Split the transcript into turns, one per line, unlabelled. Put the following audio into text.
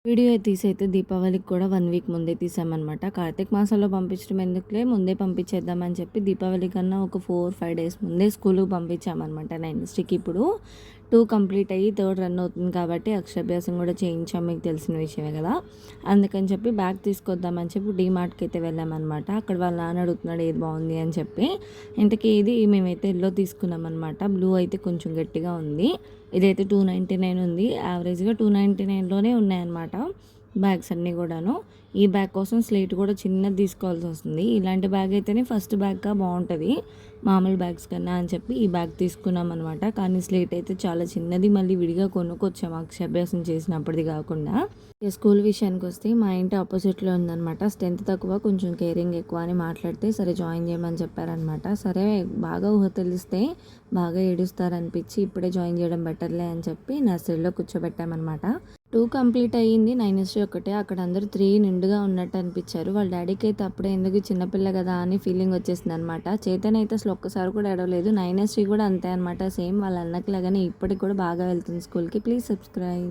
Video తీసైతే దీపావళికి కూడా 1 week ముందే తీసామనమాట. కార్తీక మాసంలో పంపించడం ఎందుకులే ముందే పంపించేద్దామని చెప్పి దీపావళి కన్నా ఒక 4, 5 డేస్ ముందే స్కూలుకి పంపించామనమాట. నెక్స్ట్‌కి ఇప్పుడు 2 కంప్లీట్ అయ్యి 3 రన్ అవుతుంది కాబట్టి అక్షరాభ్యాసం కూడా చేయించాం, మీకు తెలిసిన విషయమే కదా. అందుకని చెప్పి బ్యాగ్ తీసుకొద్దామని చెప్పి డీమార్ట్‌కి అయితే వెళ్ళామన్నమాట. అక్కడ వాళ్ళ నాన్న అడుగుతున్నాడు ఏది బాగుంది అని చెప్పి. ఇంతకీ ఇది మేమైతే ఎల్లో తీసుకున్నామన్నమాట. బ్లూ అయితే కొంచెం గట్టిగా ఉంది. ఇదైతే 299 ఉంది. యావరేజ్‌గా 299లోనే ఉన్నాయన్నమాట బ్యాగ్స్ అన్నీ కూడాను. ఈ బ్యాగ్ కోసం స్లేట్ కూడా చిన్నది తీసుకోవాల్సొస్తుంది. ఇలాంటి బ్యాగ్ అయితేనే ఫస్ట్ బ్యాగ్‌గా బావుంటది, మామూలు బ్యాగ్స్ కన్నా అని చెప్పి ఈ బ్యాగ్ తీసుకున్నామనమాట. కానీ స్లేట్ అయితే చాలా చిన్నది, మళ్ళీ విడిగా కొనుక్కొచ్చాము అక్షరాభ్యాసం చేసినప్పటిది కాకుండా. ఇక స్కూల్ విషయానికొస్తే మా ఇంటి ఆపోజిట్‌లో ఉందనమాట. స్ట్రెంత్ తక్కువ, కొంచెం కేరింగ్ ఎక్కువ అని మాట్లాడితే సరే జాయిన్ చేయమని చెప్పారనమాట. సరే బాగా ఊహ తెలిస్తే బాగా ఏడుస్తారనిపించి ఇప్పుడే జాయిన్ చేయడం బెటర్లే అని చెప్పి నర్సరీలో కూర్చోబెట్టామనమాట. 2 కంప్లీట్ అయ్యింది. 9 ఒకటే. అక్కడ అందరూ 3 నిండుగా ఉన్నట్టు అనిపించారు. వాళ్ళ డాడీకి అయితే అప్పుడే ఎందుకు చిన్నపిల్ల కదా అని ఫీలింగ్ వచ్చేసింది అనమాట. చైతన్య అయితే అసలు ఒక్కసారి కూడా ఏడవలేదు. 9 కూడా అంతే అనమాట. సేమ్ వాళ్ళ అన్నకి లాగానే ఇప్పటికి కూడా బాగా వెళ్తుంది స్కూల్‌కి. Please subscribe.